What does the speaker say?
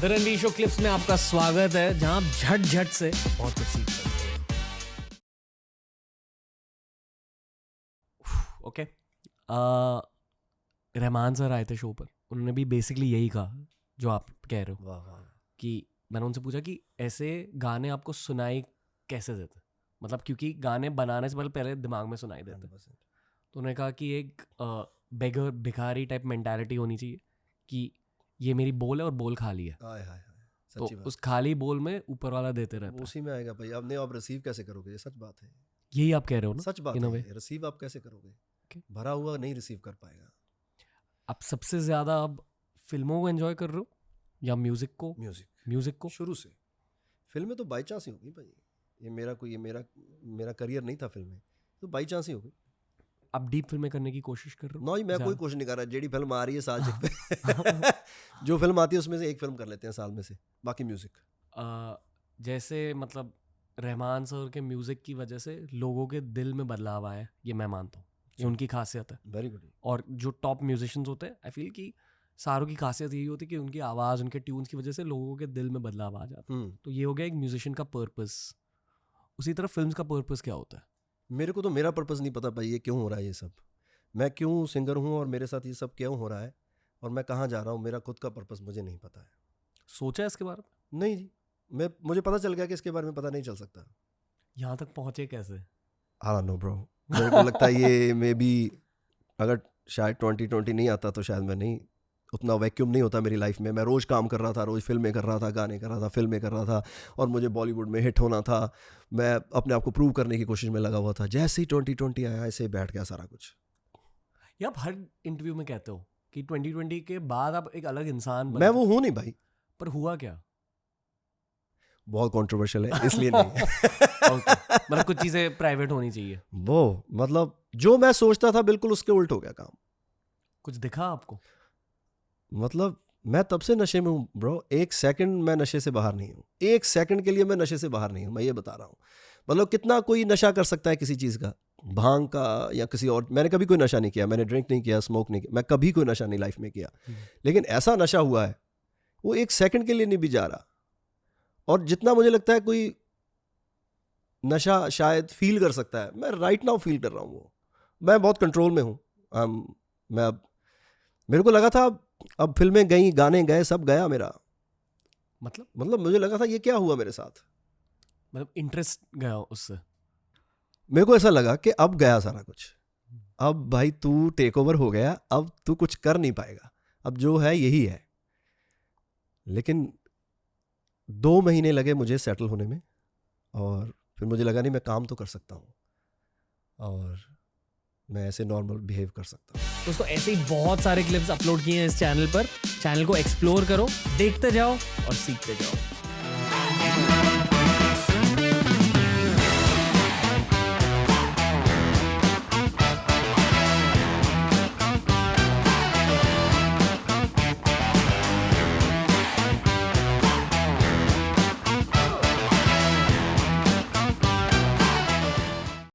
The Ranveer show clips में आपका स्वागत है, जहां आप झट झट से बहुत कुछ सीख सकते हैं। ओके, रहमान सर आए थे शो पर, उन्होंने भी बेसिकली यही कहा जो आप कह रहे हो। वाह वाह। कि मैंने उनसे पूछा कि ऐसे गाने आपको सुनाई कैसे देते, मतलब क्योंकि गाने बनाने से पहले दिमाग में सुनाई देते। 100%। तो उन्होंने कहा कि एक बेगर भिखारी टाइप मेंटालिटी होनी चाहिए कि ये मेरी बोल है और बोल खाली है, हाय हाय हाय, तो सच्ची बात। उस खाली बोल में ऊपर वाला देते वो रहता है। उसी में आएगा भाई। अब नहीं, आप रिसीव कैसे करोगे? ये सच बात है। यही आप कह रहे हो ना, सच बात in a है। way। ये रिसीव आप कैसे करोगे? Okay। भरा हुआ नहीं रिसीव कर पाएगा। आप सबसे ज्यादा अब फिल्मों को एंजॉय कर रहे हो या म्यूजिक को? म्यूजिक को शुरू से। फिल्में तो बाई चांस ही होगी भाई। ये मेरा करियर नहीं था फिल्में, तो बाई चांस ही होगी। आप डीप फिल्में करने की कोशिश कर रहे हो? नहीं, मैं कोई कोशिश नहीं कर रहा। जेडी फिल्म आ रही है साल पे जो फिल्म आती है उसमें से एक फिल्म कर लेते हैं साल में से, बाकी म्यूजिक। जैसे मतलब रहमान सर के म्यूजिक की वजह से लोगों के दिल में बदलाव आया है, ये मैं मानता हूँ, ये उनकी खासियत है। Very good. और जो टॉप म्यूजिशियंस होते हैं, आई फील कि सारों की खासियत यही होती है कि उनकी आवाज़, उनके ट्यून्स की वजह से लोगों के दिल में बदलाव आ जाता है। तो ये हो गया एक म्यूजिशियन का पर्पस। उसी तरह फिल्म्स का पर्पस क्या होता है? मेरे को तो मेरा पर्पस नहीं पता भाई, ये क्यों हो रहा है ये सब। मैं क्यों सिंगर हूँ और मेरे साथ ये सब क्यों हो रहा है और मैं कहाँ जा रहा हूँ, मेरा खुद का पर्पस मुझे नहीं पता है। सोचा है इसके बारे में? नहीं जी, मुझे पता चल गया कि इसके बारे में पता नहीं चल सकता। यहाँ तक पहुँचे कैसे? I don't know bro. मेरे को लगता है ये मे बी, अगर शायद 2020 नहीं आता तो शायद मैं नहीं, उतना वैक्यूम नहीं होता मेरी लाइफ में। मैं रोज़ काम कर रहा था, रोज़ फिल्में कर रहा था, गाने कर रहा था, फिल्में कर रहा था, और मुझे बॉलीवुड में हिट होना था। मैं अपने आप को प्रूव करने की कोशिश में लगा हुआ था। जैसे ही 2020 आया, ऐसे ही बैठ गया सारा कुछ। ये आप हर इंटरव्यू में कहते हो कि 2020 के बाद आप एक अलग इंसान बने। मैं वो हूँ नहीं भाई। पर हुआ क्या? बहुत कंट्रोवर्शियल है इसलिए नहीं। Okay। मतलब कुछ चीज़ें प्राइवेट होनी चाहिए। वो मतलब जो मैं सोचता था बिल्कुल उसके उल्ट हो गया काम। कुछ दिखा आपको? मतलब मैं तब से नशे में हूँ ब्रो। एक सेकंड मैं नशे से बाहर नहीं हूँ। एक सेकंड के लिए मैं नशे से बाहर नहीं हूँ, मैं ये बता रहा हूँ। मतलब कितना कोई नशा कर सकता है किसी चीज़ का, भांग का या किसी और। मैंने कभी कोई नशा नहीं किया, मैंने ड्रिंक नहीं किया, स्मोक नहीं किया, मैं कभी कोई नशा नहीं लाइफ में किया। लेकिन ऐसा नशा हुआ है वो एक सेकंड के लिए नहीं भी जा रहा। और जितना मुझे लगता है कोई नशा शायद फील कर सकता है, मैं राइट नाउ फील कर रहा हूँ वो। मैं बहुत कंट्रोल में हूँ। मैं अब, मेरे को लगा था अब फिल्में गई, गाने गए, सब गया मेरा। मतलब मुझे लगा था ये क्या हुआ मेरे साथ। मतलब इंटरेस्ट गया उससे। मेरे को ऐसा लगा कि अब गया सारा कुछ। अब भाई तू टेक ओवर हो गया, अब तू कुछ कर नहीं पाएगा, अब जो है यही है। लेकिन 2 महीने लगे मुझे सेटल होने में, और फिर मुझे लगा नहीं मैं काम तो कर सकता हूँ और मैं ऐसे नॉर्मल बिहेव कर सकता हूँ। दोस्तों, ऐसे ही बहुत सारे क्लिप्स अपलोड किए हैं इस चैनल पर। चैनल को एक्सप्लोर करो, देखते जाओ और सीखते जाओ।